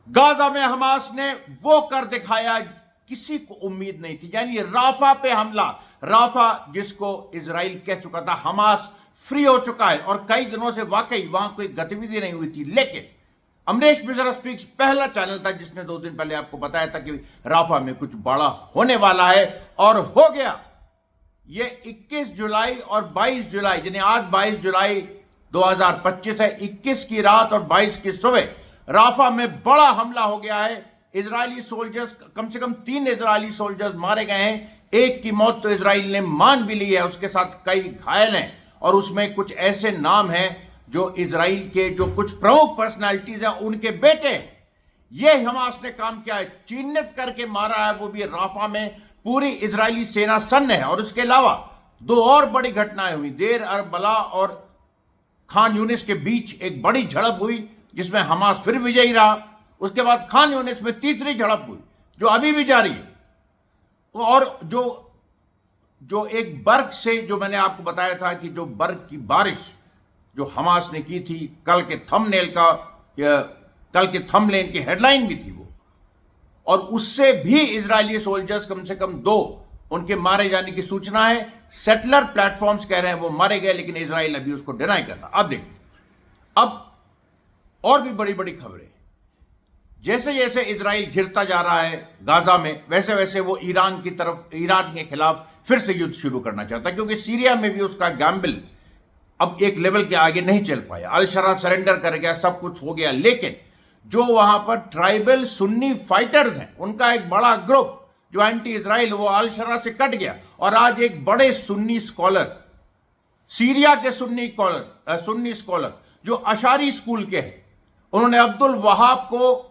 Gaza में Hamas ने वो कर दिखाया किसी को उम्मीद नहीं थी, यानी राफा पे हमला। राफा जिसको इजराइल कह चुका था हमास फ्री हो चुका है और कई दिनों से वाकई वहां कोई गतिविधि नहीं हुई थी, लेकिन अमरीश मिश्रा स्पीक्स पहला चैनल था जिसने 2 दिन पहले आपको बताया था कि राफा में कुछ बड़ा होने वाला है, और हो गया। ये 21 जुलाई और 22 जुलाई, यानी आज 22 जुलाई 2025 है, 21 की रात और 22 की सुबह राफा में बड़ा हमला हो गया है। इजरायली सोल्जर्स, कम से कम 3 इजरायली सोल्जर्स मारे गए हैं। एक की मौत तो इजराइल ने मान भी ली है, उसके साथ कई घायल हैं, और उसमें कुछ ऐसे नाम हैं जो इजराइल के जो कुछ प्रमुख पर्सनालिटीज हैं उनके बेटे हैं। यह हमास ने काम किया है, चिन्हित करके मारा है, वो भी राफा में। पूरी इजरायली सेना सन्न है। और उसके अलावा 2 और बड़ी घटनाएं हुई। देर अल-बला और खान यूनिस के बीच एक बड़ी झड़प हुई जिसमें हमास फिर विजयी रहा। उसके बाद खान यूनिस में तीसरी झड़प हुई जो अभी भी जारी है। और जो एक बर्क से, जो मैंने आपको बताया था कि जो बर्क की बारिश जो हमास ने की थी, कल के थंबनेल की हेडलाइन भी थी वो, और उससे भी इजरायली सोल्जर्स कम से कम 2 उनके मारे जाने की सूचना है। सेटलर प्लेटफॉर्म्स कह रहे हैं वो मारे गए, लेकिन इजराइल अभी उसको डिनाई कर रहा। अब देखिए, अब और भी बड़ी बड़ी खबरें। जैसे जैसे इजराइल घिरता जा रहा है गाजा में, वैसे वैसे वो ईरान के खिलाफ फिर से युद्ध शुरू करना चाहता है, क्योंकि सीरिया में भी उसका गैम्बल अब एक लेवल के आगे नहीं चल पाया। अल शरा सरेंडर कर गया, सब कुछ हो गया, लेकिन जो वहां पर ट्राइबल सुन्नी फाइटर्स हैं उनका एक बड़ा ग्रुप जो एंटी इजराइल, वो अल शरा से कट गया। और आज एक बड़े सुन्नी स्कॉलर, सीरिया के सुन्नी स्कॉलर जो अशारी स्कूल के हैं, उन्होंने अब्दुल वहाब को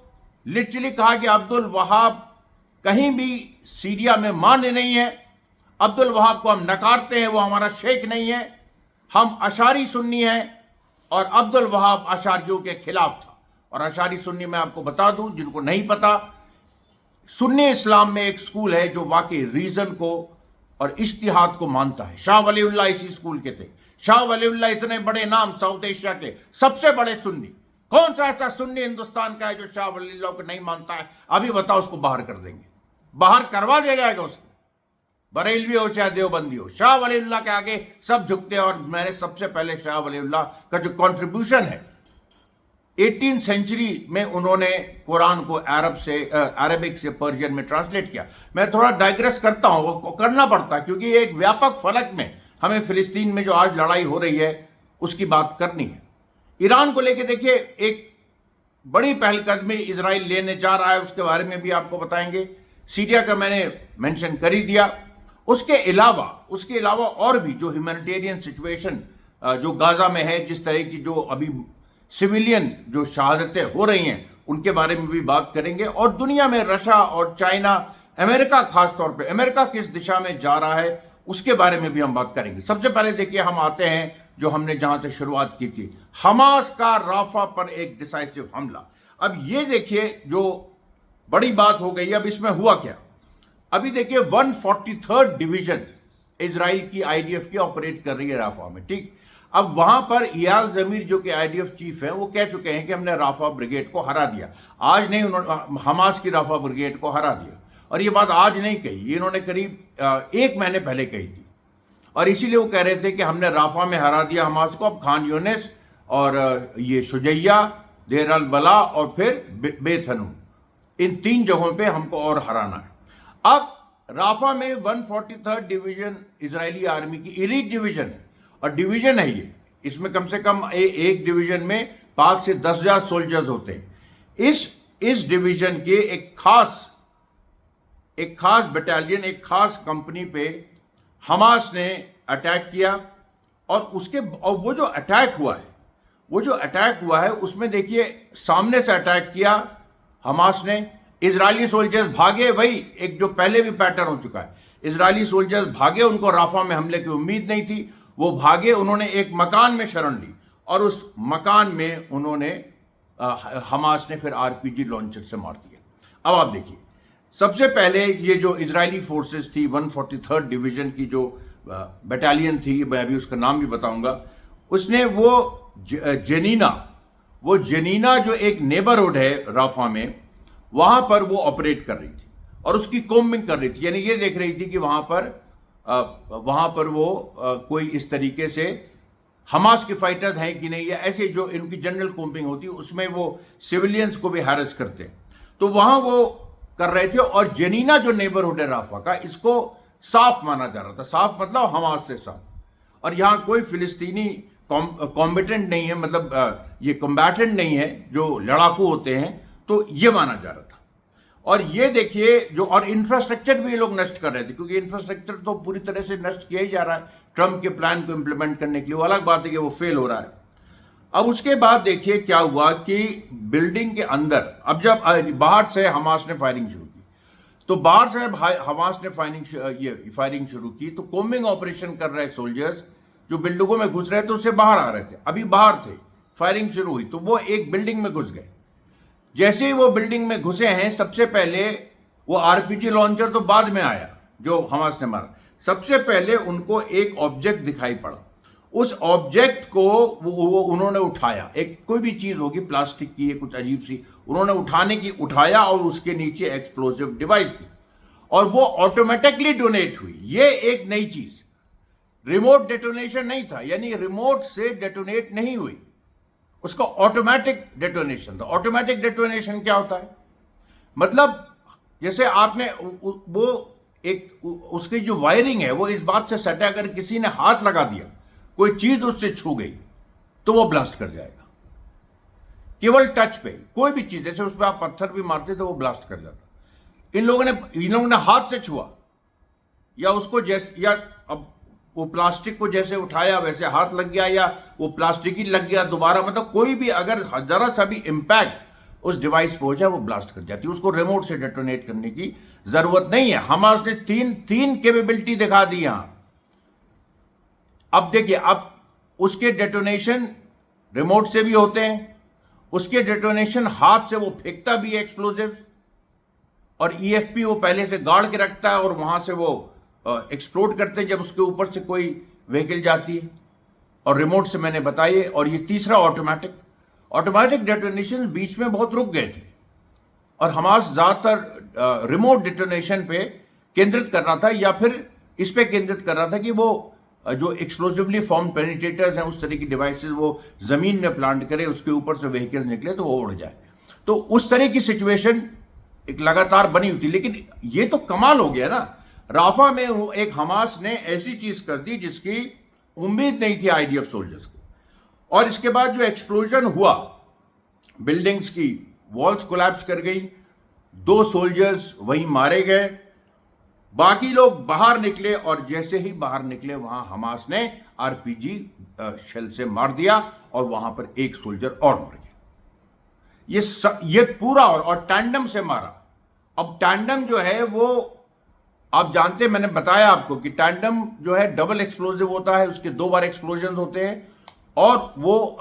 लिटरली कहा कि अब्दुल वहाब कहीं भी सीरिया में मान्य नहीं है, अब्दुल वहाब को हम नकारते हैं, वो हमारा शेख नहीं है, हम अशारी सुन्नी हैं। और अब्दुल वहाब अशारियों के खिलाफ था। और अशारी सुन्नी मैं आपको बता दूं जिनको नहीं पता, सुन्नी इस्लाम में एक स्कूल है जो वाकई रीजन को और इज्तिहाद को मानता है। शाह वलीउल्लाह इसी स्कूल के थे। शाह वलीउल्लाह इतने बड़े नाम, साउथ एशिया के सबसे बड़े सुन्नी। कौन सा ऐसा सुन्नी हिंदुस्तान का है जो शाह वलीउल्लाह को नहीं मानता है? अभी बताओ, उसको बाहर कर देंगे, बाहर करवा दिया जाएगा उसको, बरेलवी हो चाहे देवबंदी हो। शाह वलीउल्लाह के आगे सब झुकते हैं। और मैंने सबसे पहले शाह वलीउल्लाह का जो कंट्रीब्यूशन है, 18th सेंचुरी में उन्होंने कुरान को अरबिक से पर्शियन में ट्रांसलेट किया। मैं थोड़ा डाइग्रेस करता हूं, वो करना पड़ता है क्योंकि एक व्यापक फलक में हमें फिलिस्तीन में जो आज लड़ाई हो रही है उसकी बात करनी है। ईरान को लेकर देखिए, एक बड़ी पहलकदमी इजराइल लेने जा रहा है, उसके बारे में भी आपको बताएंगे। सीरिया का मैंने मेंशन कर ही दिया। उसके अलावा और भी जो ह्यूमैनिटेरियन सिचुएशन जो गाजा में है, जिस तरह की जो अभी सिविलियन जो शहादतें हो रही हैं उनके बारे में भी बात करेंगे। और दुनिया में रशिया और चाइना, अमेरिका, खासतौर पे अमेरिका किस दिशा में जा रहा है उसके बारे में भी हम बात करेंगे। सबसे पहले देखिए, हम आते हैं जो हमने जहां से शुरुआत की थी, हमास का राफा पर एक डिसाइसिव हमला। अब ये देखिए, जो बड़ी बात हो गई। अब इसमें हुआ क्या? अभी देखिए, 143rd डिवीजन इजराइल की आईडीएफ की ऑपरेट कर रही है राफा में, ठीक। अब वहां पर इयाल जमीर जो कि आईडीएफ चीफ है, वो कह चुके हैं कि हमने राफा ब्रिगेड को हरा दिया। आज नहीं, उन्होंने हमास की राफा ब्रिगेड को हरा दिया। और ये बात आज नहीं कही, ये इन्होंने करीब 1 महीने पहले कही थी। और इसीलिए वो कह रहे थे कि हमने राफा में हरा दिया हमास को, अब खान यूनिस और ये शुजैया, देर अल बला और फिर बेत हनून, इन 3 जगहों पे हमको और हराना है। अब राफा में 143rd डिवीजन इजरायली आर्मी की इलीट डिवीजन है, और डिवीजन है ये, इसमें कम से कम एक डिवीजन में 5 से 10,000 सोल्जर्स होते हैं। इस डिवीजन के एक खास बटालियन, एक खास कंपनी पे हमास ने अटैक किया। और वो जो अटैक हुआ है उसमें देखिए, सामने से अटैक किया हमास ने, इजरायली सोल्जर्स भागे। वही एक जो पहले भी पैटर्न हो चुका है, इजरायली सोल्जर्स भागे, उनको राफा में हमले की उम्मीद नहीं थी, वो भागे। उन्होंने एक मकान में शरण ली और उस मकान में उन्होंने हमास ने फिर आरपीजी लॉन्चर से मार दिया। अब आप देखिए, सबसे पहले ये जो इजरायली फोर्सेस थी, 143rd डिवीजन की जो बटालियन थी, मैं अभी उसका नाम भी बताऊंगा, उसने वो जेनीना वो जनीना जो एक नेबरहुड है राफा में, वहां पर वो ऑपरेट कर रही थी और उसकी कोम्बिंग कर रही थी, यानी ये देख रही थी कि वहां पर वो कोई इस तरीके से हमास के फाइटर्स हैं कि नहीं, या ऐसे जो इनकी जनरल कोम्बिंग होती है उसमें वो सिविलियंस को भी हैरेस करते हैं, तो वहां वो कर रहे थे। और जनीना जो नेबरहुड है राफा का, इसको साफ माना जा रहा था, साफ मतलब हमास से साफ, और यहां कोई फिलिस्तीनी कॉम्बिटेंट नहीं है, मतलब ये कॉम्बैटेंट नहीं है जो लड़ाकू होते हैं, तो ये माना जा रहा था। और ये देखिए जो, और इंफ्रास्ट्रक्चर भी ये लोग नष्ट कर रहे थे, क्योंकि इंफ्रास्ट्रक्चर तो पूरी तरह से नष्ट किया ही जा रहा है ट्रंप के प्लान को इंप्लीमेंट करने के लिए। वो अलग बात है कि वो फेल हो रहा है। अब उसके बाद देखिए क्या हुआ कि बिल्डिंग के अंदर, अब जब बाहर से हमास ने फायरिंग शुरू की, तो बाहर से हमास ने फायरिंग शुरू की, तो कोम्बिंग ऑपरेशन कर रहे सोल्जर्स जो बिल्डिंगों में घुस रहे थे उससे बाहर आ रहे थे, अभी बाहर थे, फायरिंग शुरू हुई तो वो एक बिल्डिंग में घुस गए। जैसे ही वो बिल्डिंग में घुसे हैं, सबसे पहले वो आरपीजी लॉन्चर तो बाद में आया जो हमास ने मारा, सबसे पहले उनको एक ऑब्जेक्ट दिखाई पड़ा। उस ऑब्जेक्ट को वो उन्होंने उठाया, एक कोई भी चीज होगी प्लास्टिक की, कुछ अजीब सी, उन्होंने उठाया और उसके नीचे एक्सप्लोसिव डिवाइस थी और वो ऑटोमेटिकली डोनेट हुई। ये एक नई चीज, रिमोट डेटोनेशन नहीं था, यानी रिमोट से डेटोनेट नहीं हुई, उसका ऑटोमेटिक डेटोनेशन था। ऑटोमेटिक डेटोनेशन क्या होता है, मतलब जैसे आपने वो एक उसकी जो वायरिंग है वो इस बात से सेट है, अगर किसी ने हाथ लगा दिया, कोई चीज उससे छू गई तो वो ब्लास्ट कर जाएगा, केवल टच पे। कोई भी चीज, जैसे उस पर आप पत्थर भी मारते तो वो ब्लास्ट कर जाता। इन लोगों ने हाथ से छुआ या उसको जैसे, या अब वो प्लास्टिक को जैसे उठाया वैसे हाथ लग गया, या वो प्लास्टिक ही लग गया दोबारा, मतलब कोई भी अगर जरा सा भी इंपैक्ट उस डिवाइस पे हो जाए वो ब्लास्ट कर जाती है। उसको रिमोट से डेटोनेट करने की जरूरत नहीं है। हमास ने तीन कैपेबिलिटी दिखा दी यहां। अब देखिए, अब उसके डेटोनेशन रिमोट से भी होते हैं, उसके डेटोनेशन हाथ से वो फेंकता भी है एक्सप्लोजिव, और ईएफपी वो पहले से गाड़ के रखता है और वहां से वो एक्सप्लोड करते हैं जब उसके ऊपर से कोई व्हीकल जाती है, और रिमोट से मैंने बताइए। और ये तीसरा ऑटोमेटिक डेटोनेशन बीच में बहुत रुक गए थे और हमास ज्यादातर रिमोट डेटोनेशन पे केंद्रित कर रहा था, या फिर इस पे केंद्रित कर रहा था कि वो जो एक्सप्लोसिवली फॉर्म पेनिट्रेटर्स हैं, उस तरह की डिवाइसेस वो जमीन में प्लांट करे, उसके ऊपर से व्हीकल्स निकले तो वो उड़ जाए। तो उस तरह की सिचुएशन एक लगातार बनी हुई थी। लेकिन ये तो कमाल हो गया ना, राफा में एक हमास ने ऐसी चीज कर दी जिसकी उम्मीद नहीं थी आईडीएफ सोल्जर्स को। और इसके बाद जो एक्सप्लोजन हुआ, बिल्डिंग्स की वॉल्स कोलैप्स कर गई, 2 सोल्जर्स वहीं मारे गए, बाकी लोग बाहर निकले, और जैसे ही बाहर निकले वहां हमास ने आरपीजी शेल से मार दिया और वहां पर एक सोल्जर और मर गया। ये पूरा और टैंडम से मारा। अब टैंडम जो है वो आप जानते हैं, मैंने बताया आपको कि टैंडम जो है डबल एक्सप्लोजिव होता है, उसके 2 बार एक्सप्लोजन होते हैं, और वो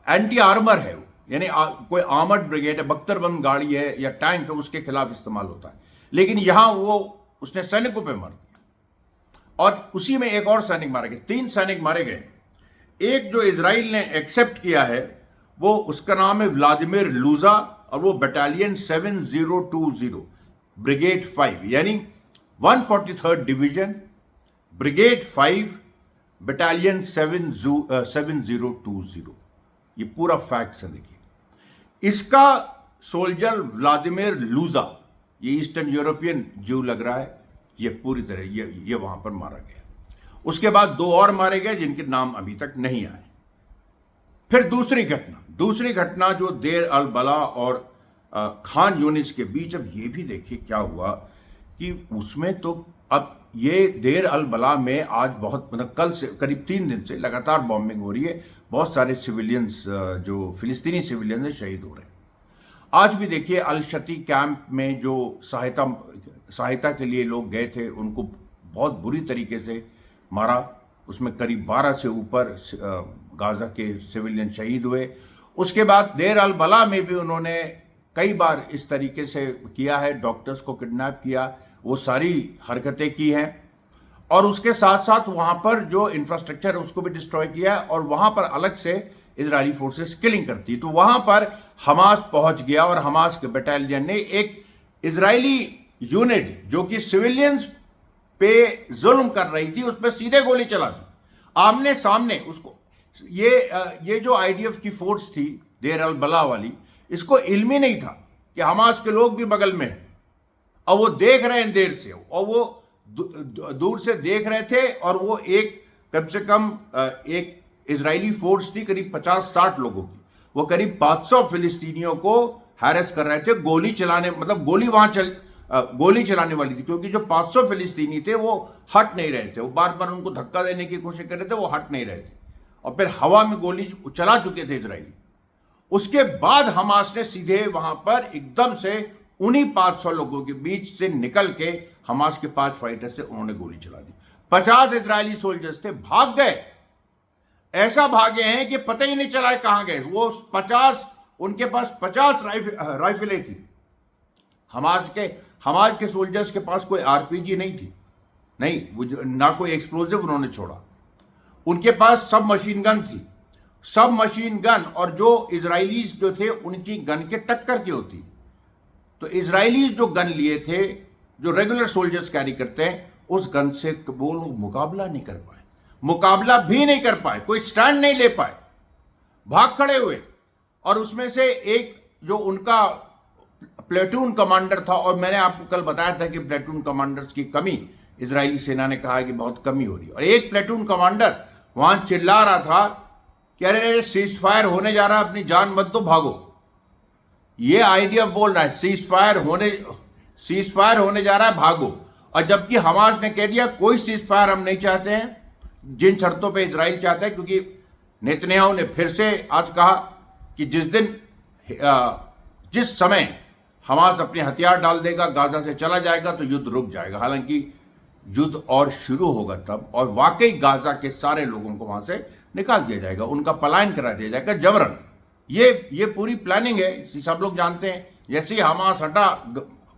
एंटी आर्मर है, यानी कोई आर्मर्ड ब्रिगेड है, बख्तरबंद गाड़ी है या टैंक है, उसके खिलाफ इस्तेमाल होता है। लेकिन यहां उसने सैनिकों पे मार दिया और उसी में एक और सैनिक मारे गए, 3 सैनिक मारे गए। एक जो इजराइल ने एक्सेप्ट किया है वो, उसका नाम है व्लादिमीर लूजा, और वो बटालियन 7020 ब्रिगेड 5, यानी 143rd डिवीजन ब्रिगेड 5 बटालियन 7020। ये पूरा फैक्ट है। देखिए, इसका सोल्जर व्लादिमीर लूजा, ये ईस्टर्न यूरोपियन ज्यू लग रहा है, ये पूरी तरह ये वहां पर मारा गया। उसके बाद 2 और मारे गए जिनके नाम अभी तक नहीं आए। फिर दूसरी घटना जो देर अल बला और खान यूनिस के बीच, अब ये भी देखिए क्या हुआ कि उसमें तो अब ये देर अल बला में आज बहुत, मतलब कल से करीब 3 दिन से लगातार बॉम्बिंग हो रही है, बहुत सारे सिविलियंस जो फिलिस्तीनी सिविलियंस हैं शहीद हो रहे हैं। आज भी देखिए अल शती कैंप में जो सहायता के लिए लोग गए थे उनको बहुत बुरी तरीके से मारा, उसमें करीब 12 से ऊपर गाजा के सिविलियन शहीद हुए। उसके बाद देर अल बला में भी उन्होंने कई बार इस तरीके से किया है, डॉक्टर्स को किडनैप किया, वो सारी हरकतें की हैं, और उसके साथ साथ वहाँ पर जो इंफ्रास्ट्रक्चर है उसको भी डिस्ट्रॉय किया है, और वहाँ पर अलग से इजरायली फोर्सेस किलिंग करती। तो वहां पर हमास पहुंच गया और हमास के बटालियन ने एक इजरायली यूनिट जो कि सिविलियंस पे जुल्म कर रही थी उस पर सीधे गोली चला दी आमने सामने उसको। ये जो आईडीएफ की फोर्स थी देर अल बला वाली, इसको इल्म ही नहीं था कि हमास के लोग भी बगल में हैं और वो देख रहे हैं देर से, और वो दूर से देख रहे थे। और वो एक कम से कम एक इजरायली फोर्स थी करीब 50-60 लोगों की, वो करीब 500 फिलिस्तीनियों को हैरेस कर रहे थे। गोली चलाने मतलब गोली चलाने वाली थी, क्योंकि जो 500 फिलिस्तीनी थे वो हट नहीं रहे थे, वो बार बार उनको धक्का देने की कोशिश कर रहे थे, वो हट नहीं रहे थे और फिर हवा में गोली चला चुके थे इजरायली। उसके बाद हमास ने सीधे वहां पर एकदम से उन्हीं 500 लोगों के बीच से निकल के हमास के 5 फाइटर्स थे, उन्होंने गोली चला दी। 50 इजरायली सोल्जर्स थे, भाग गए। ऐसा भागे हैं कि पता ही नहीं चला कहां गए वो 50। उनके पास 50 राइफलें थी। हमास के सोल्जर्स के पास कोई आरपीजी नहीं थी, नहीं, ना कोई एक्सप्लोजिव उन्होंने छोड़ा। उनके पास सब मशीन गन थी, सब मशीन गन, और जो इजरायलीज जो थे उनकी गन के टक्कर की होती। तो इजरायलीज जो गन लिए थे, जो रेगुलर सोल्जर्स कैरी करते हैं, उस गन से वो लोग मुकाबला नहीं कर पाए, मुकाबला भी नहीं कर पाए, कोई स्टैंड नहीं ले पाए, भाग खड़े हुए। और उसमें से एक जो उनका प्लेटून कमांडर था, और मैंने आपको कल बताया था कि प्लेटून कमांडर्स की कमी इजरायली सेना ने कहा है कि बहुत कमी हो रही है, और एक प्लेटून कमांडर वहां चिल्ला रहा था कि अरे सीज फायर होने जा रहा है, अपनी जान मत दो, भागो। ये आइडिया बोल रहा है सीज फायर होने जा रहा है, भागो। और जबकि हमास ने कह दिया कोई सीज फायर हम नहीं चाहते हैं, जिन शर्तों पे इजराइल चाहता है, क्योंकि नेतन्याहू ने फिर से आज कहा कि जिस समय हमास अपने हथियार डाल देगा, गाजा से चला जाएगा, तो युद्ध रुक जाएगा। हालांकि युद्ध और शुरू होगा तब, और वाकई गाजा के सारे लोगों को वहां से निकाल दिया जाएगा, उनका पलायन करा दिया जाएगा जबरन। ये पूरी प्लानिंग है, सब लोग जानते हैं। जैसे ही हमास हटा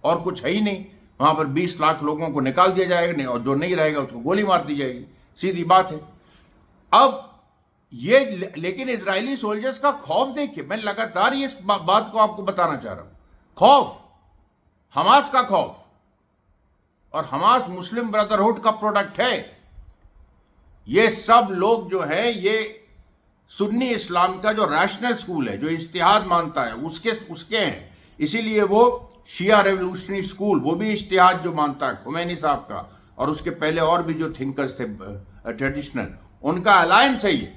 और कुछ है ही नहीं, वहां पर 20 लाख लोगों को निकाल दिया जाएगा, और जो नहीं रहेगा उसको गोली मार दी जाएगी, सीधी बात है। अब ये लेकिन इजरायली सोल्जर्स का खौफ देखिए, मैं लगातार इस बात को आपको बताना चाह रहा हूं। खौफ, हमास का खौफ, और हमास मुस्लिम ब्रदरहुड का प्रोडक्ट है। ये सब लोग जो है, ये सुन्नी इस्लाम का जो रैशनल स्कूल है, जो इज्तिहाद मानता है, उसके हैं। इसीलिए वो शिया रेवोल्यूशनरी स्कूल, वो भी इज्तिहाद जो मानता है, खुमैनी साहब का, और उसके पहले और भी जो थिंकर्स थे ट्रेडिशनल, उनका अलायंस है ये,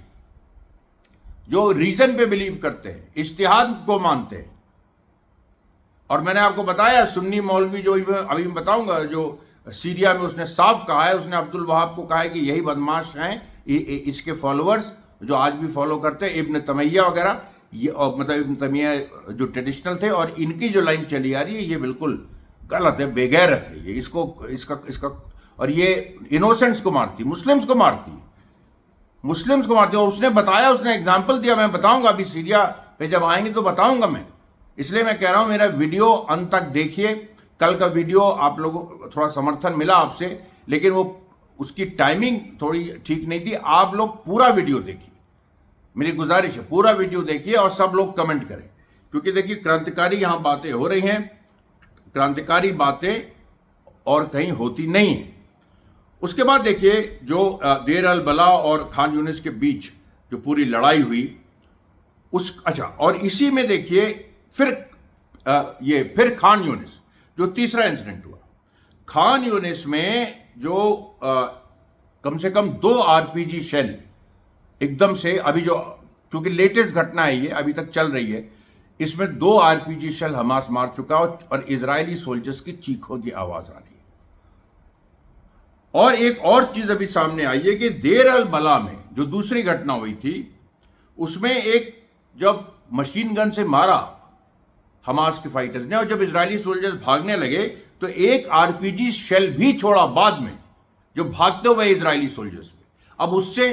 जो रीजन पे बिलीव करते हैं, इज्तिहाद को मानते हैं। और मैंने आपको बताया सुन्नी मौलवी जो अभी मैं बताऊंगा, जो सीरिया में उसने साफ कहा है, उसने अब्दुल वहाब को कहा है कि यही बदमाश हैं इसके फॉलोअर्स जो आज भी फॉलो करते हैं, इब्न तैमिया वगैरह, ये मतलब इब्न तैमिया जो ट्रेडिशनल थे, और इनकी जो लाइन चली आ रही है ये बिल्कुल गलत है, बेगैरत है ये, इसका और ये इनोसेंट्स को मारती, मुस्लिम्स को मारती है। और उसने बताया, उसने एग्जाम्पल दिया, मैं बताऊंगा अभी सीरिया पे जब आएंगे तो बताऊंगा मैं। इसलिए मैं कह रहा हूं मेरा वीडियो अंत तक देखिए। कल का वीडियो आप लोगों को थोड़ा समर्थन मिला आपसे, लेकिन वो उसकी टाइमिंग थोड़ी ठीक नहीं थी। आप लोग पूरा वीडियो देखिए, मेरी गुजारिश है, पूरा वीडियो देखिए और सब लोग कमेंट करें, क्योंकि देखिए क्रांतिकारी यहां बातें हो रही हैं, क्रांतिकारी बातें और कहीं होती नहीं है। उसके बाद देखिए जो देर अल बला और खान यूनिस के बीच जो पूरी लड़ाई हुई और इसी में देखिए फिर खान यूनिस जो तीसरा इंसिडेंट हुआ। खान यूनिस में जो कम से कम 2 आरपीजी शेल एकदम से, अभी जो क्योंकि लेटेस्ट घटना है ये, अभी तक चल रही है, इसमें 2 आरपीजी शेल हमास मार चुका और इजरायली सोल्जर्स की चीखों की आवाज आ रही है। और एक और चीज अभी सामने आई है कि देर अल बला में जो दूसरी घटना हुई थी, उसमें एक जब मशीन गन से मारा हमास के फाइटर्स ने, और जब इजरायली सोल्जर्स भागने लगे तो एक आरपीजी शेल भी छोड़ा बाद में, जो भागते हुए इजरायली सोल्जर्स पे। अब उससे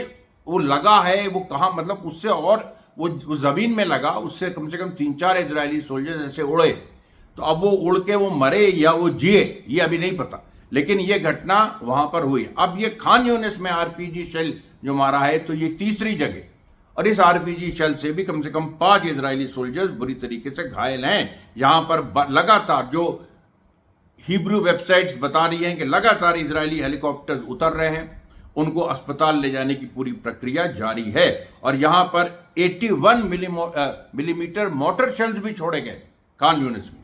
वो लगा है, वो कहां, मतलब उससे और वो जमीन में लगा, उससे कम से कम 3-4 इजरायली सोल्जर्स ऐसे उड़े। तो अब वो उड़ के वो मरे या वो जिए, ये अभी नहीं पता, लेकिन ये घटना वहां पर हुई। अब ये खान यूनिस में आरपीजी शेल जो मारा है, तो ये तीसरी जगह, और इस आरपीजी शेल से भी कम से कम 5 इजरायली सोल्जर्स बुरी तरीके से घायल हैं। यहां पर लगातार जो हिब्रू वेबसाइट्स बता रही हैं कि लगातार इजरायली हेलीकॉप्टर उतर रहे हैं, उनको अस्पताल ले जाने की पूरी प्रक्रिया जारी है। और यहां पर 81 मिलीमीटर मोटर शेल्स भी छोड़े गए खान यूनिस में।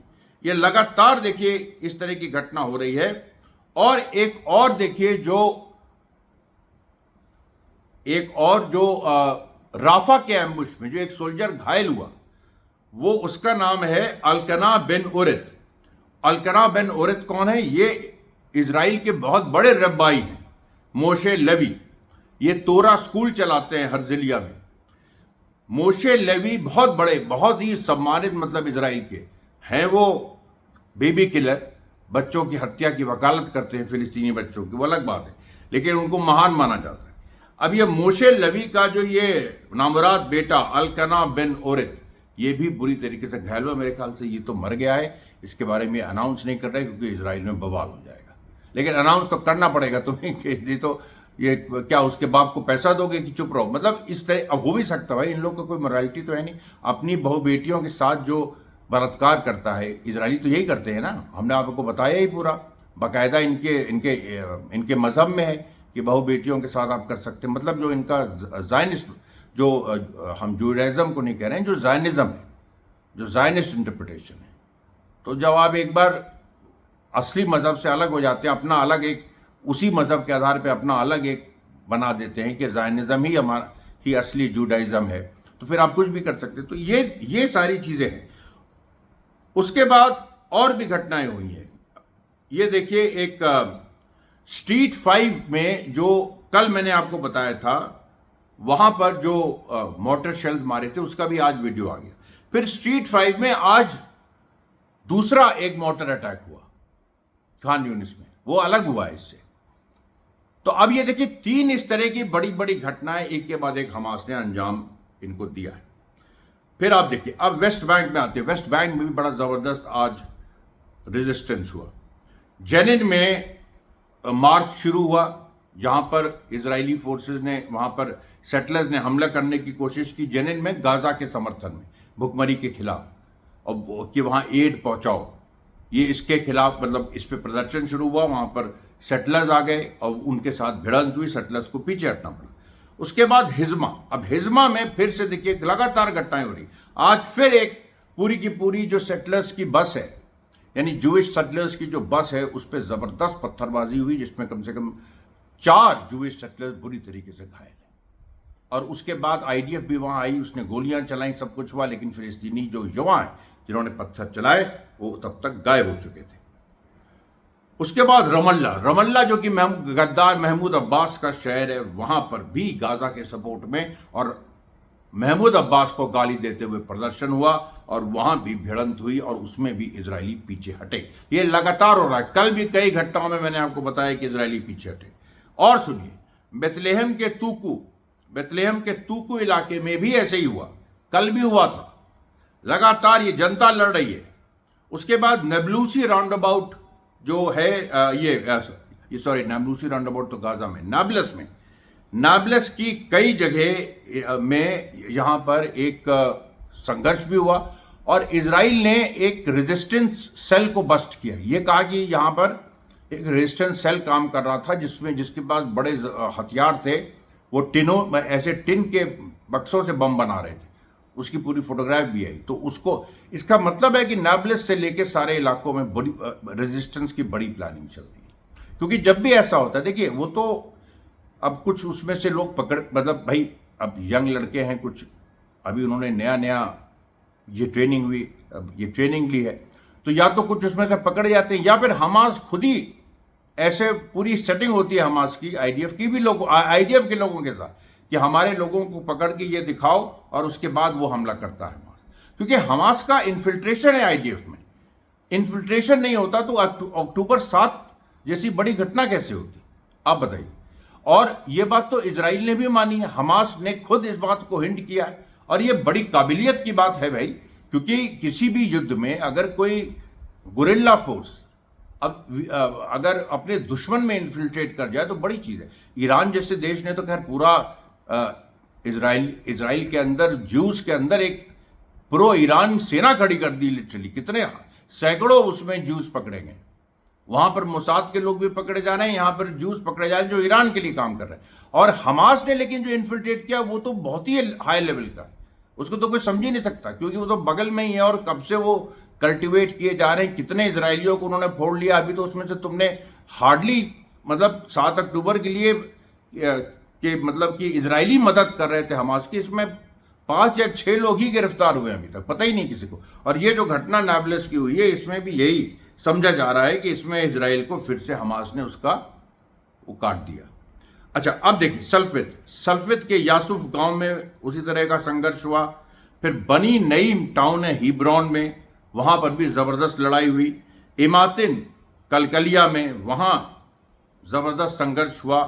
ये लगातार देखिए इस तरह की घटना हो रही है। और एक और देखिए जो राफा के एम्बुश में जो एक सोल्जर घायल हुआ, वो उसका नाम है अल्कना बिन उरित। अल्कना बिन उरित कौन है? ये इजराइल के बहुत बड़े रब्बाई हैं, मोशे लेवी। ये तोरा स्कूल चलाते हैं हर्जिलिया में। मोशे लेवी बहुत बड़े, बहुत ही सम्मानित मतलब इजराइल के हैं। वो बेबी किलर, बच्चों की हत्या की वकालत करते हैं, फिलिस्तीनी बच्चों की, वो अलग बात है, लेकिन उनको महान माना जाता है। अब ये मोशे लेवी का जो ये नामुराद बेटा अल्कना बिन उरित, ये भी बुरी तरीके से घायल हुआ। मेरे ख्याल से ये तो मर गया है, इसके बारे में अनाउंस नहीं कर रहे क्योंकि इजराइल में बवाल हो जाएगा। लेकिन अनाउंस तो करना पड़ेगा तुम्हें कि तो ये क्या उसके बाप को पैसा दोगे कि चुप रहो? मतलब इस तरह अब हो भी सकता है भाई, इन लोगों का कोई मोरालिटी तो है नहीं। अपनी बहु बेटियों के साथ जो बलात्कार करता है, इजरायली तो यही करते हैं ना, हमने आपको बताया ही पूरा, बाकायदा इनके मजहब में है कि बहु बेटियों के साथ आप कर सकते हैं। मतलब जो इनका जायनिस्ट, जो हम जूडाइज्म को नहीं कह रहे हैं, जो जायनिज्म है, जो जायनिस्ट इंटरप्रिटेशन है, तो जब आप एक बार असली मजहब से अलग हो जाते हैं, अपना अलग एक उसी मजहब के आधार पे अपना अलग एक बना देते हैं कि जायनिज्म ही हमारा ही असली जूडाइज्म है, तो फिर आप कुछ भी कर सकते हैं। तो ये सारी चीजें हैं। उसके बाद और भी घटनाएं हुई हैं। ये देखिए एक स्ट्रीट 5 में जो कल मैंने आपको बताया था, वहां पर जो मोटर शेल्स मारे थे, उसका भी आज वीडियो आ गया। फिर स्ट्रीट 5 में आज दूसरा एक मोटर अटैक हुआ खान यूनिस में, वो अलग हुआ है इससे। तो अब ये देखिए 3 इस तरह की बड़ी बड़ी घटनाएं एक के बाद एक हमास ने अंजाम इनको दिया है। फिर आप देखिए अब वेस्ट बैंक में आते हैं। वेस्ट बैंक में भी बड़ा जबरदस्त आज रेजिस्टेंस हुआ। जेनिन में मार्च शुरू हुआ, जहां पर इजरायली फोर्सेस ने, वहां पर सेटलर्स ने हमला करने की कोशिश की जेनिन में, गाजा के समर्थन में, भुखमरी के खिलाफ, और कि वहां एड पहुंचाओ, ये इसके खिलाफ मतलब इस पे प्रदर्शन शुरू हुआ। वहां पर सेटलर्स आ गए और उनके साथ भिड़ंत हुई, सेटलर्स को पीछे हटना पड़ा। उसके बाद हिजमा, अब हिजमा में फिर से देखिए लगातार घटनाएं हो रही। आज फिर एक पूरी की पूरी जो सेटलर्स की बस है, यानी जूइश सेटलर्स की जो बस है, उस पर जबरदस्त पत्थरबाजी हुई, जिसमें कम से कम 4 जूइश सेटलर्स बुरी तरीके से घायल हैं। और उसके बाद आईडीएफ भी वहां आई, उसने गोलियां चलाई, सब कुछ हुआ, लेकिन फिलिस्तीनी जो युवा हैं जिन्होंने पत्थर चलाए वो तब तक गायब हो चुके थे। उसके बाद रमल्ला जो कि गद्दार महमूद अब्बास का शहर है, वहां पर भी गाजा के सपोर्ट में और महमूद अब्बास को गाली देते हुए प्रदर्शन हुआ, और वहां भी भिड़ंत हुई, और उसमें भी इजरायली पीछे हटे। ये लगातार हो रहा है। कल भी कई घटनाओं में मैंने आपको बताया कि इजरायली पीछे हटे। और सुनिए, बेतलेहम के तूकू इलाके में भी ऐसे ही हुआ, कल भी हुआ था। लगातार ये जनता लड़ रही है। उसके बाद नबलूसी राउंड अबाउट जो है, नाबलूसी राउंड अबाउट तो गाजा में, नाबलस की कई जगह में यहां पर एक संघर्ष भी हुआ, और इजराइल ने एक रेजिस्टेंस सेल को बस्ट किया। यह कहा कि यहां पर एक रेजिस्टेंस सेल काम कर रहा था, जिसके पास बड़े हथियार थे। वो ऐसे टिन के बक्सों से बम बना रहे थे, उसकी पूरी फोटोग्राफ भी आई। तो उसको, इसका मतलब है कि नाबलस से लेके सारे इलाकों में बड़ी रेजिस्टेंस की बड़ी प्लानिंग चल रही है। क्योंकि जब भी ऐसा होता है, देखिए वो तो अब कुछ उसमें से लोग मतलब भाई अब यंग लड़के हैं कुछ, अभी उन्होंने नया ये ट्रेनिंग हुई, अब ये ट्रेनिंग ली है, तो या तो कुछ उसमें से पकड़ जाते हैं, या फिर हमास खुद ही ऐसे पूरी सेटिंग होती है हमास की, आईडीएफ की भी लोग, आईडीएफ के लोगों के साथ, कि हमारे लोगों को पकड़ के ये दिखाओ, और उसके बाद वो हमला करता है हमास। क्योंकि हमास का इन्फिल्ट्रेशन है आईडीएफ में। इन्फिल्ट्रेशन नहीं होता तो अक्टूबर 7 जैसी बड़ी घटना कैसे होती, आप बताइए। और ये बात तो इजराइल ने भी मानी है, हमास ने खुद इस बात को हिंट किया है, और ये बड़ी काबिलियत की बात है भाई। क्योंकि किसी भी युद्ध में अगर कोई गुरिल्ला फोर्स अगर अपने दुश्मन में इन्फिल्ट्रेट कर जाए तो बड़ी चीज है। ईरान जैसे देश ने तो खैर पूरा इजराइल के अंदर ज्यूज के अंदर एक प्रो ईरान सेना खड़ी कर दी लिटरली। कितने सैकड़ों उसमें ज्यूज पकड़े गए। वहां पर मोसाद के लोग भी पकड़े जा रहे हैं, यहां पर ज्यूज पकड़े जा रहे हैं जो ईरान के लिए काम कर रहे हैं। और हमास ने लेकिन जो इन्फिल्ट्रेट किया वो तो बहुत ही हाई लेवल का है, उसको तो कोई समझ ही नहीं सकता, क्योंकि वो तो बगल में ही है और कब से वो कल्टिवेट किए जा रहे हैं। कितने इजरायलियों को उन्होंने फोड़ लिया। अभी तो उसमें से तुमने हार्डली मतलब 7 अक्टूबर के लिए कि मतलब कि इजरायली मदद कर रहे थे हमास की, इसमें 5 या 6 लोग ही गिरफ्तार हुए अभी तक, पता ही नहीं किसी को। और ये जो घटना नाब्लस की हुई है इसमें भी यही समझा जा रहा है कि इसमें इजराइल को फिर से हमास ने उसका वो काट दिया। अच्छा, अब देखिए सल्फित के यासुफ गांव में उसी तरह का संघर्ष हुआ। फिर बनी नईम टाउन है हिब्रोन में, वहां पर भी जबरदस्त लड़ाई हुई। इमातिन कलकलिया में वहां जबरदस्त संघर्ष हुआ।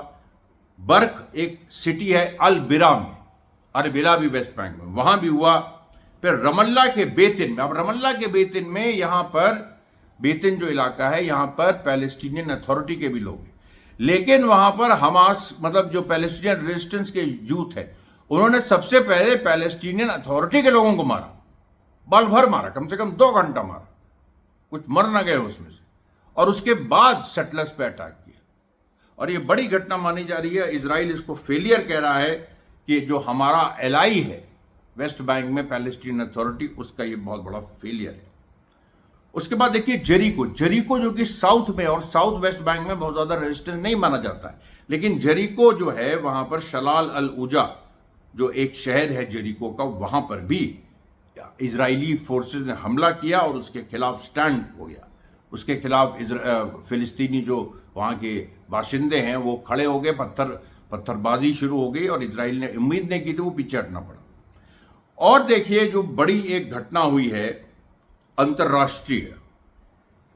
बर्क एक सिटी है अल बिरा में, अरबिला भी वेस्ट बैंक में, वहां भी हुआ। फिर रमल्ला के बेतिन में, अब रमल्ला के बेतिन में यहां पर बेतिन जो इलाका है यहां पर पैलेस्टीनियन अथॉरिटी के भी लोग हैं, लेकिन वहां पर हमास मतलब जो पैलेस्टीनियन रेजिस्टेंस के यूथ है उन्होंने सबसे पहले पैलेस्टीनियन अथॉरिटी के लोगों को मारा, बल भर मारा, कम से कम 2 घंटा मारा, कुछ मर ना गए उसमें से, और उसके बाद सेटलर्स पे अटैक किया। और ये बड़ी घटना मानी जा रही है। इजराइल इसको फेलियर कह रहा है कि जो हमारा एलाई है वेस्ट बैंक में पैलेस्टीन अथॉरिटी, उसका ये बहुत बड़ा फेलियर है। उसके बाद देखिए जेरिको जो कि साउथ में और साउथ वेस्ट बैंक में बहुत ज्यादा रेजिस्टेंस नहीं माना जाता है, लेकिन जेरिको जो है वहां पर शलाल अल उजा जो एक शहर है जेरिको का, वहां पर भी इजरायली फोर्सेस ने हमला किया और उसके खिलाफ स्टैंड हो गया। उसके खिलाफ फिलिस्तीनी जो वहां के बाशिंदे हैं वो खड़े हो गए, पत्थरबाजी शुरू हो गई और इजराइल ने उम्मीद नहीं की थी, वो पीछे हटना पड़ा। और देखिए जो बड़ी एक घटना हुई है अंतर्राष्ट्रीय।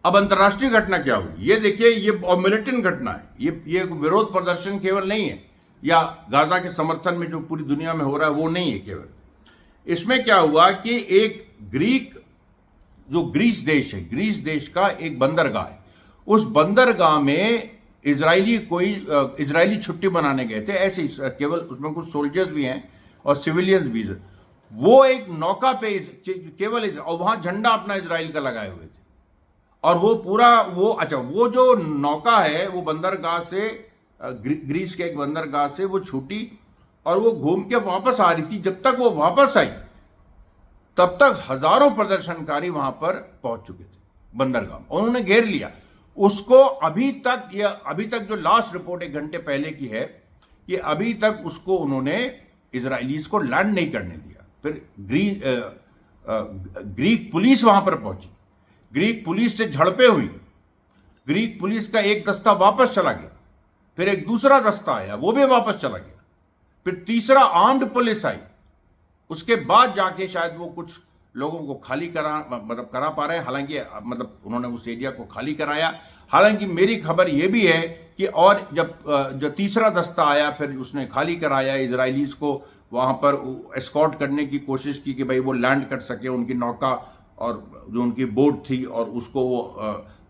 अब अंतर्राष्ट्रीय घटना क्या हुई ये देखिए, ये मिलिटेंट घटना है। ये विरोध प्रदर्शन केवल नहीं है या गाजा के समर्थन में जो पूरी दुनिया में हो रहा है वो नहीं है केवल। इसमें क्या हुआ कि एक ग्रीस देश है, ग्रीस देश का एक बंदरगाह है, उस बंदरगाह में इजरायली छुट्टी मनाने गए थे ऐसे ही, केवल उसमें कुछ सोल्जर्स भी हैं और सिविलियंस भी। वो एक नौका पे केवल और वहां झंडा अपना इजराइल का लगाए हुए थे, और वो पूरा वो जो नौका है वो बंदरगाह से ग्रीस के एक बंदरगाह से वो छूटी और वो घूम के वापस आ रही थी। जब तक वो वापस आई तब तक हजारों प्रदर्शनकारी वहां पर पहुंच चुके थे बंदरगाह में, उन्होंने घेर लिया उसको। अभी तक जो लास्ट रिपोर्ट 1 घंटे पहले की है कि अभी तक उसको उन्होंने इजरायलीज को लैंड नहीं करने दिया। फिर ग्रीक पुलिस वहां पर पहुंची, ग्रीक पुलिस से झड़पें हुई, ग्रीक पुलिस का एक दस्ता वापस चला गया, फिर एक दूसरा दस्ता आया वो भी वापस चला गया, फिर तीसरा आर्म्ड पुलिस आई, उसके बाद जाके शायद वो कुछ लोगों को खाली करा पा रहे हैं। हालांकि मतलब उन्होंने उस एरिया को खाली कराया। हालांकि मेरी खबर यह भी है कि और जब तीसरा दस्ता आया फिर उसने खाली कराया, इजरायलीज को वहां पर एस्कॉर्ट करने की कोशिश की कि भाई वो लैंड कर सके उनकी नौका और जो उनकी बोट थी, और उसको वो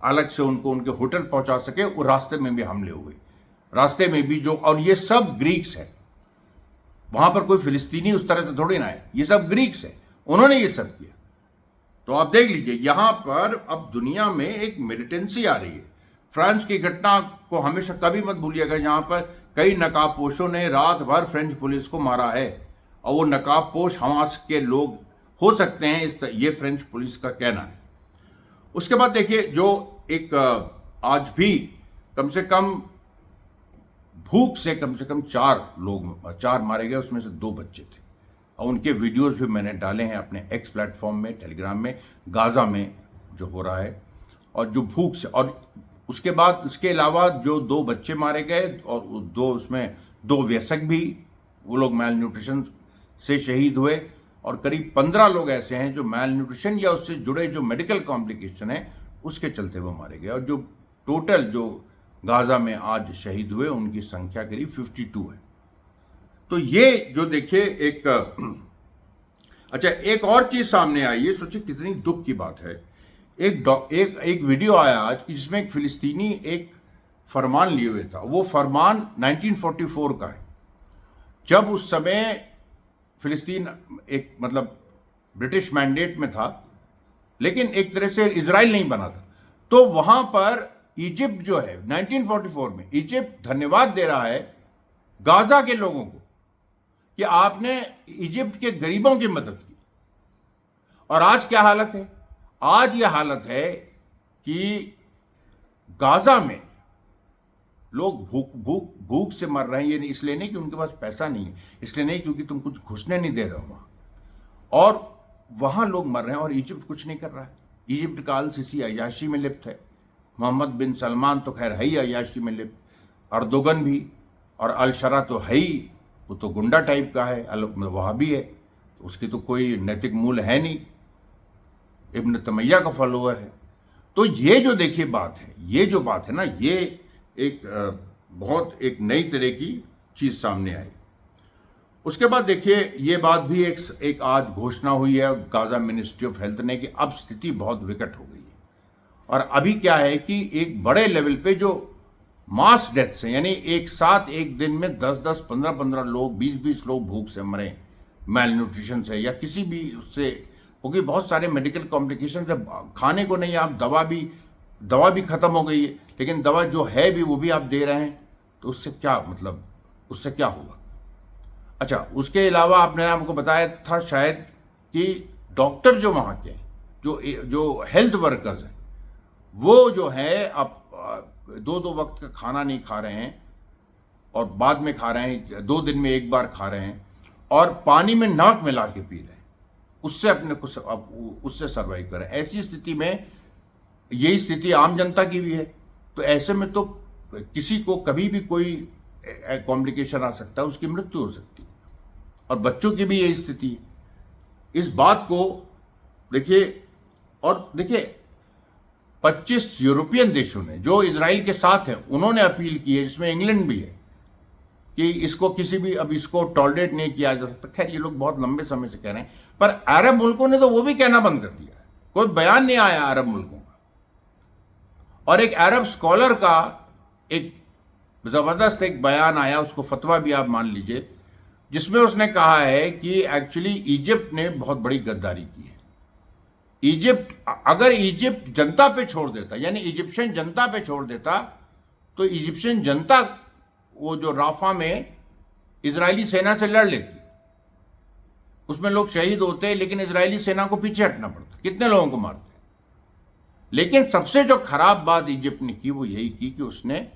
अलग से उनको उनके होटल पहुंचा सके। वो रास्ते में भी हमले हुए, रास्ते में भी जो, और ये सब ग्रीक्स है, वहां पर कोई फिलिस्तीनी उस तरह से थोड़ी ना है, ये सब ग्रीक्स है, उन्होंने ये सब किया। तो आप देख लीजिए यहां पर अब दुनिया में एक मिलिटेंसी आ रही है। फ्रांस की घटना को हमेशा कभी मत भूलिएगा, जहां पर कई नकाबपोशों ने रात भर फ्रेंच पुलिस को मारा है, और वो नकाबपोश हमास के लोग हो सकते हैं, ये फ्रेंच पुलिस का कहना है। उसके बाद देखिए जो एक आज भी कम से कम भूख से कम 4 मारे गए, उसमें से 2 बच्चे थे, और उनके वीडियोस भी मैंने डाले हैं अपने एक्स प्लेटफॉर्म में, टेलीग्राम में, गाजा में जो हो रहा है, और जो भूख से, और उसके बाद इसके अलावा जो 2 बच्चे मारे गए और उसमें 2 वयस्क भी, वो लोग मैल न्यूट्रिशन से शहीद हुए, और करीब 15 लोग ऐसे हैं जो मैल न्यूट्रिशन या उससे जुड़े जो मेडिकल कॉम्प्लिकेशन है उसके चलते वो मारे गए। और जो टोटल जो गाजा में आज शहीद हुए उनकी संख्या करीब 52 है। तो ये जो देखिए एक अच्छा एक और चीज सामने आई है, सोचिए कितनी दुख की बात है। एक वीडियो आया आज कि जिसमें एक फिलिस्तीनी एक फरमान लिए हुए था। वो फरमान 1944 का है, जब उस समय फिलिस्तीन एक मतलब ब्रिटिश मैंडेट में था, लेकिन एक तरह से इजराइल नहीं बना था। तो वहां पर इजिप्ट जो है 1944 में इजिप्ट धन्यवाद दे रहा है गाजा के लोगों को कि आपने इजिप्ट के गरीबों की मदद की। और आज क्या हालत है? आज यह हालत है कि गाजा में लोग भूख से मर रहे हैं। ये इसलिए नहीं कि उनके पास पैसा नहीं है, इसलिए नहीं क्योंकि तुम कुछ घुसने नहीं दे रहे हो वहां, और वहां लोग मर रहे हैं और इजिप्ट कुछ नहीं कर रहा है। इजिप्ट का अल सीसी अय्याशी में लिप्त है, मोहम्मद बिन सलमान तो खैर है ही अय्याशी में लिप्त, अर्दोगन भी, और अल शरा तो है ही, वो तो गुंडा टाइप का है, वहाबी है, तो उसकी तो कोई नैतिक मूल है नहीं, इब्न तमैया का फॉलोअर है। तो ये जो देखिए बात है, ये जो बात है ना, ये एक बहुत एक नई तरह की चीज सामने आई। उसके बाद देखिए ये बात भी एक आज घोषणा हुई है गाजा मिनिस्ट्री ऑफ हेल्थ ने कि अब स्थिति बहुत विकट हो गई है। और अभी क्या है कि एक बड़े लेवल पे जो मास डेथ्स हैं, यानी एक साथ एक दिन में 10-10, 15-15 लोग, 20-20 लोग भूख से मरे, मेल न्यूट्रिशन से या किसी भी उससे, क्योंकि बहुत सारे मेडिकल कॉम्प्लिकेशन है, खाने को नहीं, आप दवा भी खत्म हो गई है, लेकिन दवा जो है भी वो भी आप दे रहे हैं, तो उससे क्या मतलब, उससे क्या होगा? अच्छा, उसके अलावा आपने आपको बताया था शायद कि डॉक्टर जो वहाँ के जो हेल्थ वर्कर्स हैं, वो जो है अब 2-2 वक्त का खाना नहीं खा रहे हैं और बाद में खा रहे हैं, 2 दिन में एक बार खा रहे हैं, और पानी में नमक मिला के पी रहे हैं, उससे अपने को उससे सर्वाइव कर रहे हैं। ऐसी स्थिति में यही स्थिति आम जनता की भी है, तो ऐसे में तो किसी को कभी भी कोई कॉम्प्लिकेशन आ सकता है, उसकी मृत्यु हो सकती है, और बच्चों की भी यही स्थिति है। इस बात को देखिए, और देखिए 25 यूरोपियन देशों ने जो इजराइल के साथ हैं, उन्होंने अपील की है, जिसमें इंग्लैंड भी है, कि इसको किसी भी, अब इसको टॉलरेट नहीं किया जा सकता। खैर ये लोग बहुत लंबे समय से कह रहे हैं, पर अरब मुल्कों ने तो वो भी कहना बंद कर दिया है, कोई बयान नहीं आया अरब मुल्कों का। और एक अरब स्कॉलर का एक जबरदस्त एक बयान आया, उसको फतवा भी आप मान लीजिए, जिसमें उसने कहा है कि एक्चुअली इजिप्ट ने बहुत बड़ी गद्दारी की है। अगर इजिप्ट जनता पे छोड़ देता, यानी इजिप्शियन जनता पे छोड़ देता, तो इजिप्शियन जनता वो जो राफा में इजरायली सेना से लड़ लेती, उसमें लोग शहीद होते, लेकिन इजरायली सेना को पीछे हटना पड़ता, कितने लोगों को मारते। लेकिन सबसे जो खराब बात इजिप्ट ने की वो यही की कि उसने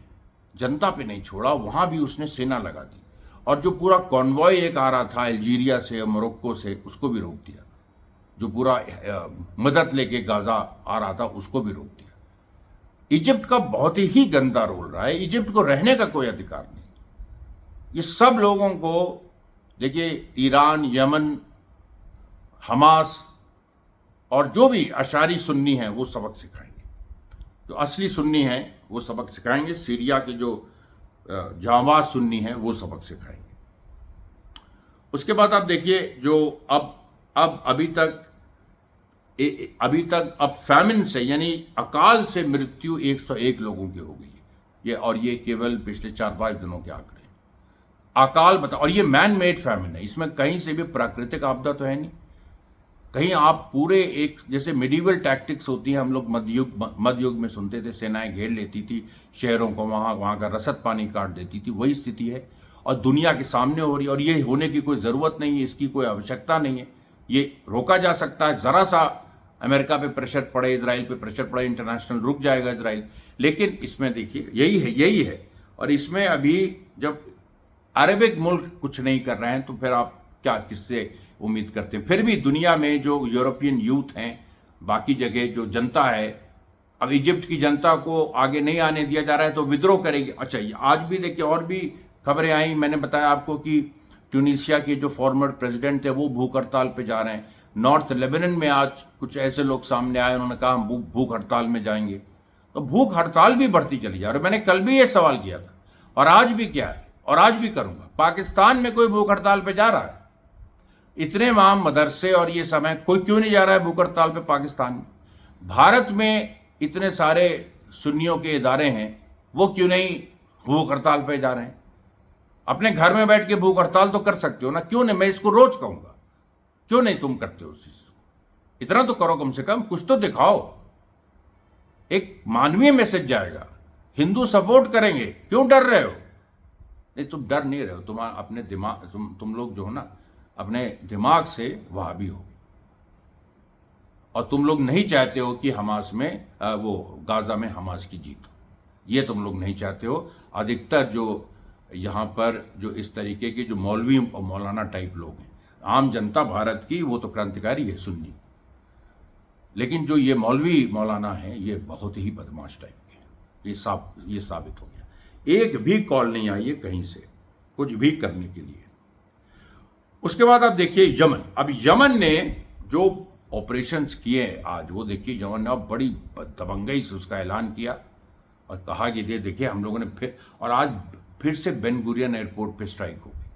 जनता पे नहीं छोड़ा, वहां भी उसने सेना लगा दी, और जो पूरा कॉन्वॉय एक आ रहा था अल्जीरिया से, मोरक्को से, उसको भी रोक दिया। जो पूरा मदद लेके गाजा आ रहा था उसको भी रोक दिया। इजिप्ट का बहुत ही गंदा रोल रहा है, इजिप्ट को रहने का कोई अधिकार नहीं। ये सब लोगों को देखिए, ईरान, यमन, हमास और जो भी अशारी सुन्नी हैं वो सबक सिखाएंगे, जो असली सुन्नी हैं वो सबक सिखाएंगे, सीरिया के जो जावाज सुन्नी हैं वो सबक सिखाएंगे। उसके बाद आप देखिए जो अभी तक अब फैमिन से, यानी अकाल से मृत्यु 101 लोगों की हो गई है, ये केवल पिछले 4-5 दिनों के आंकड़े। अकाल बता, और ये मैन मेड फैमिन है, इसमें कहीं से भी प्राकृतिक आपदा तो है नहीं। कहीं आप पूरे एक, जैसे मिडिवल टैक्टिक्स होती है, हम लोग मध्य युग में सुनते थे, सेनाएं घेर लेती थी शहरों को, वहां का रसद पानी काट देती थी, वही स्थिति है और दुनिया के सामने हो रही है। और ये होने की कोई ज़रूरत नहीं है, इसकी कोई आवश्यकता नहीं है, ये रोका जा सकता है। ज़रा सा अमेरिका पे प्रेशर पड़े, इजराइल पे प्रेशर पड़े, इंटरनेशनल रुक जाएगा इजराइल। लेकिन इसमें देखिए यही है। और इसमें अभी जब अरबिक मुल्क कुछ नहीं कर रहे हैं, तो फिर आप क्या किससे उम्मीद करते हैं? फिर भी दुनिया में जो यूरोपियन यूथ हैं, बाकी जगह जो जनता है, अब इजिप्ट की जनता को आगे नहीं आने दिया जा रहा है तो विद्रोह करेगी। अच्छा, आज भी देखिए और भी खबरें आई, मैंने बताया आपको कि ट्यूनीशिया के जो फॉर्मर प्रेसिडेंट थे वो भूख हड़ताल पे जा रहे हैं। नॉर्थ लेबनान में आज कुछ ऐसे लोग सामने आए, उन्होंने कहा हम भूख हड़ताल में जाएंगे। तो भूख हड़ताल भी बढ़ती चली जा रही है। मैंने कल भी ये सवाल किया था, और आज भी क्या है, और आज भी करूंगा, पाकिस्तान में कोई भूख हड़ताल पे जा रहा है? इतने वहां मदरसे और ये समय, कोई क्यों नहीं जा रहा है भूख हड़ताल पे पाकिस्तान में? भारत में इतने सारे सुन्नियों के इदारे हैं, वो क्यों नहीं भूख हड़ताल पे जा रहे हैं? अपने घर में बैठ के भूख हड़ताल तो कर सकते हो ना, क्यों नहीं? मैं इसको रोज कहूंगा, क्यों नहीं तुम करते हो? इतना तो करो, कम से कम कुछ तो दिखाओ, एक मानवीय मैसेज जाएगा, हिंदू सपोर्ट करेंगे, क्यों डर रहे हो? नहीं, तुम डर नहीं रहे हो, तुम अपने दिमाग, तुम लोग जो हो ना, अपने दिमाग से वहाबी हो, और तुम लोग नहीं चाहते हो कि हमास में वो गाजा में हमास की जीत हो, ये तुम लोग नहीं चाहते हो। अधिकतर जो यहाँ पर जो इस तरीके के जो मौलवी और मौलाना टाइप लोग हैं, आम जनता भारत की वो तो क्रांतिकारी है, सुन्नी, लेकिन जो ये मौलवी मौलाना है ये बहुत ही बदमाश टाइप के हैं। ये साबित हो गया। एक भी कॉल नहीं आई है कहीं से कुछ भी करने के लिए। उसके बाद आप देखिए यमन, अब यमन ने जो ऑपरेशंस किए आज, वो देखिए यमन ने अब बड़ी दबंगई से उसका ऐलान किया और कहा कि देखिए हम लोगों ने और आज फिर से बेन गुरियन एयरपोर्ट पे स्ट्राइक हो गई,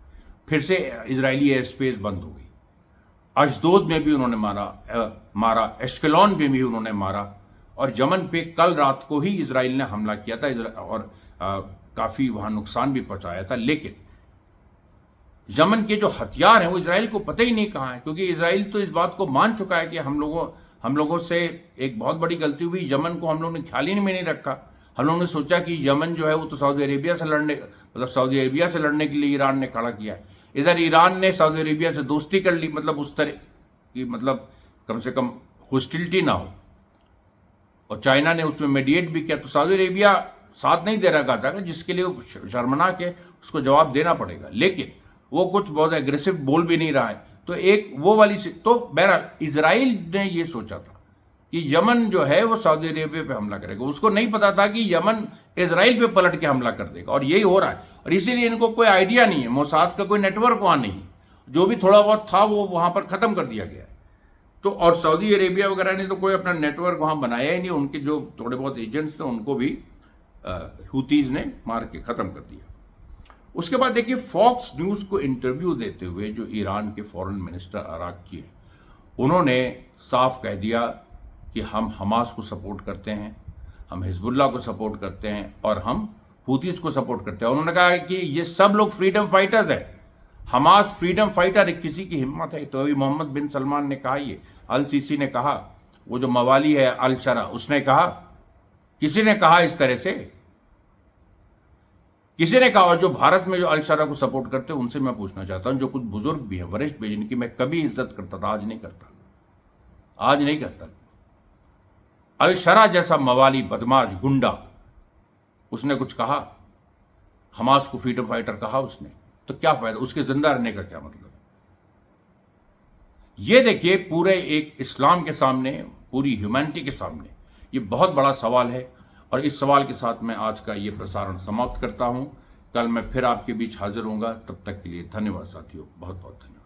फिर से इजरायली एयर स्पेस बंद हो गई, अशदोद में भी उन्होंने मारा, एश्केलॉन में भी उन्होंने मारा, और यमन पे कल रात को ही इजराइल ने हमला किया था और काफ़ी वहाँ नुकसान भी पहुँचाया था। लेकिन यमन के जो हथियार हैं वो इजराइल को पता ही नहीं कहाँ है, क्योंकि इजराइल तो इस बात को मान चुका है कि हम लोगों से एक बहुत बड़ी गलती हुई, यमन को हम लोगों ने ख्याल ही में नहीं रखा। हम लोगों ने सोचा कि यमन जो है वो तो सऊदी अरेबिया से लड़ने के लिए ईरान ने खड़ा किया है। इधर ईरान ने सऊदी अरेबिया से दोस्ती कर ली, मतलब उस तरह की, मतलब कम से कम हॉस्टिलिटी ना हो, और चाइना ने उसमें मीडिएट भी किया, तो सऊदी अरेबिया साथ नहीं दे रहा था, जिसके लिए शर्मनाक है, उसको जवाब देना पड़ेगा। लेकिन वो कुछ बहुत एग्रेसिव बोल भी नहीं रहा है, तो एक वो वाली तो बहरहाल इजराइल ने ये सोचा था कि यमन जो है वो सऊदी अरेबिया पे हमला करेगा, उसको नहीं पता था कि यमन इजराइल पे पलट के हमला कर देगा, और यही हो रहा है। और इसीलिए इनको कोई आइडिया नहीं है, मोसाद का कोई नेटवर्क वहाँ नहीं है, जो भी थोड़ा बहुत था वो वहाँ पर ख़त्म कर दिया गया है। तो और सऊदी अरेबिया वगैरह ने तो कोई अपना नेटवर्क वहाँ बनाया ही नहीं, उनके जो थोड़े बहुत एजेंट्स थे उनको भी हुतीज़ ने मार के ख़त्म कर दिया। उसके बाद देखिए फॉक्स न्यूज़ को इंटरव्यू देते हुए जो ईरान के फॉरेन मिनिस्टर अराक्ची हैं, उन्होंने साफ कह दिया कि हम हमास को सपोर्ट करते हैं, हम हिजबुल्लाह को सपोर्ट करते हैं, और हम हुतीज़ को सपोर्ट करते हैं। उन्होंने कहा कि ये सब लोग फ्रीडम फाइटर्स हैं, हमास फ्रीडम फाइटर है, किसी की हिम्मत है। तो अभी मोहम्मद बिन सलमान ने कहा, ये अल सीसी ने कहा, वो जो मवाली है अल शरा, उसने कहा, किसी ने कहा इस तरह से, किसी ने कहा। और जो भारत में जो अल शरा को सपोर्ट करते हैं उनसे मैं पूछना चाहता हूं, जो कुछ बुजुर्ग भी हैं, वरिष्ठ भी, जिनकी मैं कभी इज्जत करता था, आज नहीं करता, अल शरा जैसा मवाली बदमाश गुंडा, उसने कुछ कहा, हमास को फ्रीडम फाइटर कहा उसने, तो क्या फायदा, उसके जिंदा रहने का क्या मतलब? ये देखिए पूरे एक इस्लाम के सामने, पूरी ह्यूमैनिटी के सामने ये बहुत बड़ा सवाल है। और इस सवाल के साथ मैं आज का ये प्रसारण समाप्त करता हूं। कल मैं फिर आपके बीच हाजिर होऊंगा, तब तक के लिए धन्यवाद साथियों, बहुत बहुत धन्यवाद।